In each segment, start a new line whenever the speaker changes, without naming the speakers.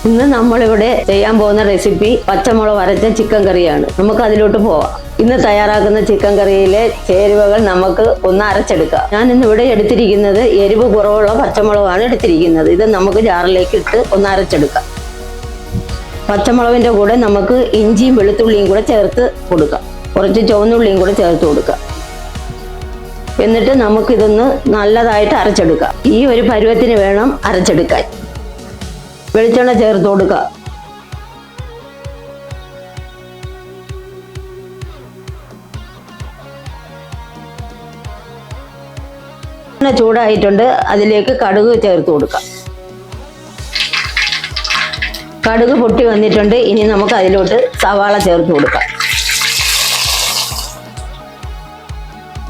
ഇന്ന് നമ്മളിവിടെ ചെയ്യാൻ പോകുന്ന റെസിപ്പി പച്ചമുളക് അരച്ച ചിക്കൻ കറിയാണ്. നമുക്ക് അതിലോട്ട് പോവാം. ഇന്ന് തയ്യാറാക്കുന്ന ചിക്കൻ കറിയിലെ ചേരുവകൾ നമുക്ക് ഒന്ന് അരച്ചെടുക്കാം. ഞാൻ ഇന്ന് ഇവിടെ എടുത്തിരിക്കുന്നത് എരിവ് കുറവുള്ള പച്ചമുളകാണ് എടുത്തിരിക്കുന്നത്. ഇത് നമുക്ക് ജാറിലേക്ക് ഇട്ട് ഒന്ന് അരച്ചെടുക്കാം. പച്ചമുളകിന്റെ കൂടെ നമുക്ക് ഇഞ്ചിയും വെളുത്തുള്ളിയും കൂടെ ചേർത്ത് കൊടുക്കാം. കുറച്ച് ചുവന്നുള്ളിയും കൂടെ ചേർത്ത് കൊടുക്കാം. എന്നിട്ട് നമുക്കിതൊന്ന് നല്ലതായിട്ട് അരച്ചെടുക്കാം. ഈ ഒരു പരുവത്തിന് വേണം അരച്ചെടുക്കാൻ. വെളിച്ചെണ്ണ ചേർത്ത് കൊടുക്കുക. എണ്ണ ചൂടായിട്ടുണ്ട്. അതിലേക്ക് കടുക് ചേർത്ത് കൊടുക്കാം. കടുക് പൊട്ടി വന്നിട്ടുണ്ട്. ഇനി നമുക്ക് അതിലോട്ട് സവാള ചേർത്ത് കൊടുക്കാം.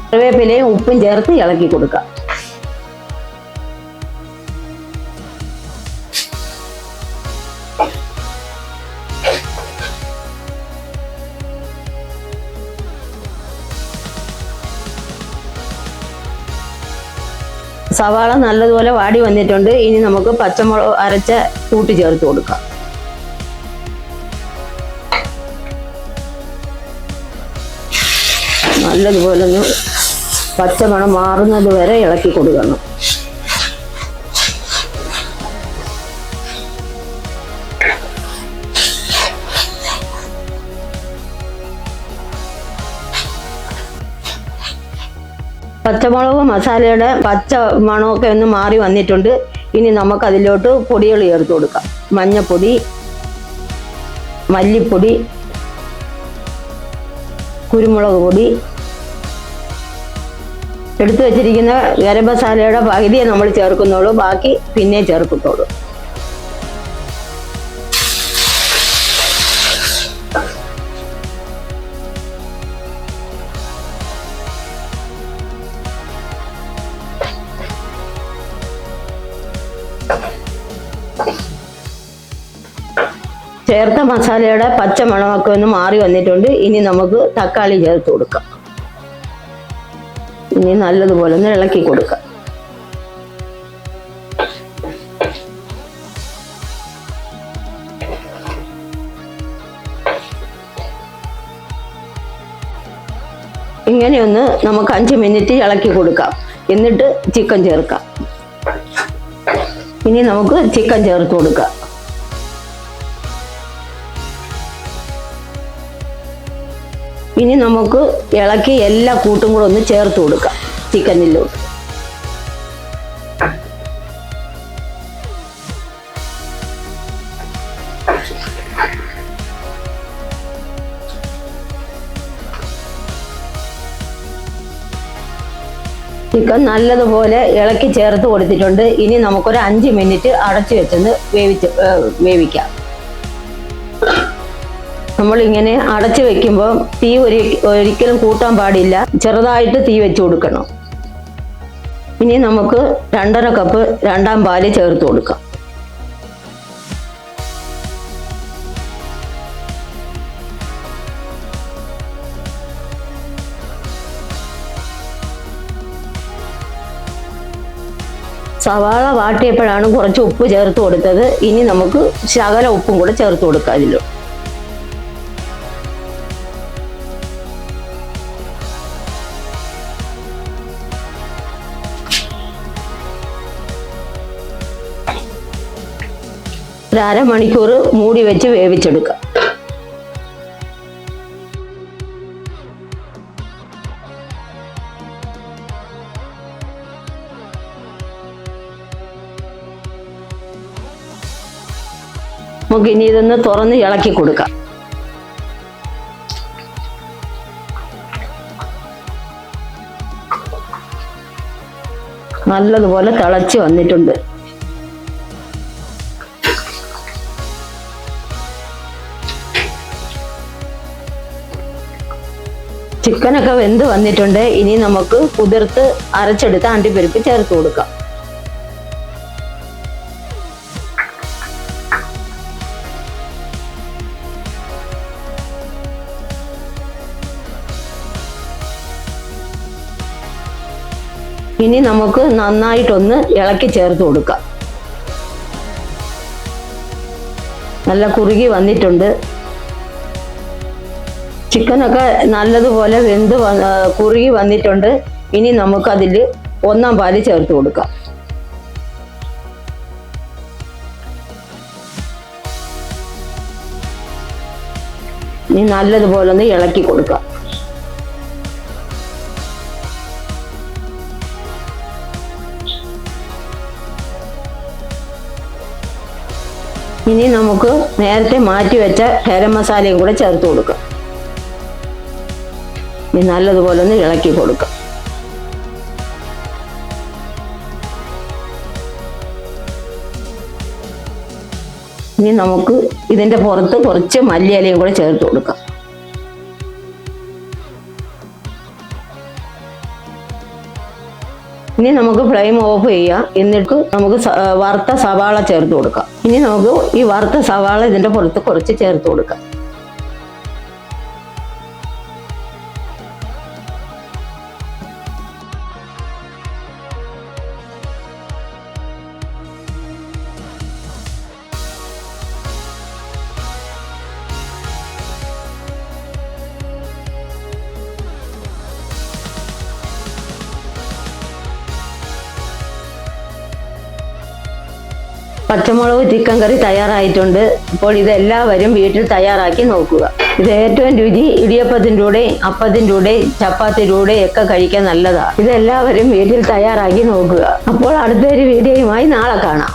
കറിവേപ്പിലയും ഉപ്പും ചേർത്ത് ഇളക്കി കൊടുക്കാം. സവാള നല്ലതുപോലെ വാടി വന്നിട്ടുണ്ട്. ഇനി നമുക്ക് പച്ചമുളക് അരച്ച കൂട്ടി ചേർത്ത് കൊടുക്കാം. നല്ലതുപോലെ ഒന്ന് പച്ചമണം മാറുന്നത് വരെ ഇളക്കി കൊടുക്കണം. പച്ചമുളക് മസാലയുടെ പച്ച മണമൊക്കെ ഒന്ന് മാറി വന്നിട്ടുണ്ട്. ഇനി നമുക്ക് അതിലോട്ട് പൊടികൾ ചേർത്ത് കൊടുക്കാം. മഞ്ഞപ്പൊടി, മല്ലിപ്പൊടി, കുരുമുളക് പൊടി, എടുത്തു വച്ചിരിക്കുന്ന ഗരം മസാലയുടെ പകുതിയെ നമ്മൾ ചേർക്കുന്നുള്ളൂ. ബാക്കി പിന്നെ ചേർക്കത്തുള്ളൂ. ചേർത്ത മസാലയുടെ പച്ച മണമൊക്കെ ഒന്ന് മാറി വന്നിട്ടുണ്ട്. ഇനി നമുക്ക് തക്കാളി ചേർത്ത് കൊടുക്കാം. ഇനി നല്ലതുപോലെ ഒന്ന് ഇളക്കി കൊടുക്കാം. ഇങ്ങനെയൊന്ന് നമുക്ക് 5 മിനിറ്റ് ഇളക്കി കൊടുക്കാം. എന്നിട്ട് ചിക്കൻ ചേർക്കാം. ഇനി നമുക്ക് ചിക്കൻ ചേർത്ത് കൊടുക്കാം. ഇനി നമുക്ക് ഇളക്കി എല്ലാ കൂട്ടും കൂടെ ഒന്ന് ചേർത്ത് കൊടുക്കാം ചിക്കനിലോട്ട്. ചിക്കൻ നല്ലതുപോലെ ഇളക്കി ചേർത്ത് കൊടുത്തിട്ടുണ്ട്. ഇനി നമുക്കൊരു 5 മിനിറ്റ് അടച്ചു വെച്ചൊന്ന് വേവിക്കാം. നമ്മളിങ്ങനെ അടച്ചു വെക്കുമ്പോൾ തീ ഒരിക്കലും കൂട്ടാൻ പാടില്ല. ചെറുതായിട്ട് തീ വെച്ച് കൊടുക്കണം. ഇനി നമുക്ക് 2.5 കപ്പ് രണ്ടാം പാല് ചേർത്ത് കൊടുക്കാം. സവാള വാട്ടിയപ്പോഴാണ് കുറച്ച് ഉപ്പ് ചേർത്ത് കൊടുത്തത്. ഇനി നമുക്ക് ശകല ഉപ്പും കൂടെ ചേർത്ത് കൊടുക്കാം ഇതിലും. ഒരു അരമണിക്കൂർ മൂടി വെച്ച് വേവിച്ചെടുക്കാം. നമുക്ക് ഇനി ഇതൊന്ന് തുറന്ന് ഇളക്കി കൊടുക്കാം. നല്ലതുപോലെ തിളച്ച് വന്നിട്ടുണ്ട്. ചിക്കനൊക്കെ വെന്ത് വന്നിട്ടുണ്ട്. ഇനി നമുക്ക് കുതിർത്ത് അരച്ചെടുത്ത അണ്ടിപ്പരിപ്പ് ചേർത്ത് കൊടുക്കാം. ഇനി നമുക്ക് നന്നായിട്ടൊന്ന് ഇളക്കി ചേർത്ത് കൊടുക്കാം. നല്ല കുറുകി വന്നിട്ടുണ്ട്. ചിക്കനൊക്കെ നല്ലതുപോലെ വെന്ത് കുറുകി വന്നിട്ടുണ്ട്. ഇനി നമുക്കതിൽ 1 പാല് ചേർത്ത് കൊടുക്കാം. ഇനി നല്ലതുപോലെ ഒന്ന് ഇളക്കി കൊടുക്കാം. ഇനി നമുക്ക് നേരത്തെ മാറ്റി വെച്ച ഗരം മസാലയും കൂടെ ചേർത്ത് കൊടുക്കാം. ഇനി നല്ലതുപോലെ ഒന്ന് ഇളക്കി കൊടുക്കാം. ഇനി നമുക്ക് ഇതിന്റെ പുറത്ത് കുറച്ച് മല്ലിയിലയും കൂടെ ചേർത്ത് കൊടുക്കാം. ഇനി നമുക്ക് ഫ്ലെയിം ഓഫ് ചെയ്യാം. എന്നിട്ട് നമുക്ക് വറുത്ത സവാള ചേർത്ത് കൊടുക്കാം. ഇനി നമുക്ക് ഈ വറുത്ത സവാള ഇതിന്റെ പുറത്ത് കുറച്ച് ചേർത്ത് കൊടുക്കാം. പച്ചമുളക് ചിക്കൻ കറി തയ്യാറായിട്ടുണ്ട്. അപ്പോൾ ഇതെല്ലാവരും വീട്ടിൽ തയ്യാറാക്കി നോക്കുക. ഇത് ഏറ്റവും രുചി ഇടിയപ്പത്തിൻ്റെ കൂടെ, അപ്പത്തിൻ്റെ കൂടെ, ചപ്പാത്തിയുടെ കൂടെ ഒക്കെ കഴിക്കാൻ നല്ലതാണ്. ഇതെല്ലാവരും വീട്ടിൽ തയ്യാറാക്കി നോക്കുക. അപ്പോൾ അടുത്തൊരു വീഡിയോയുമായി നാളെ കാണാം.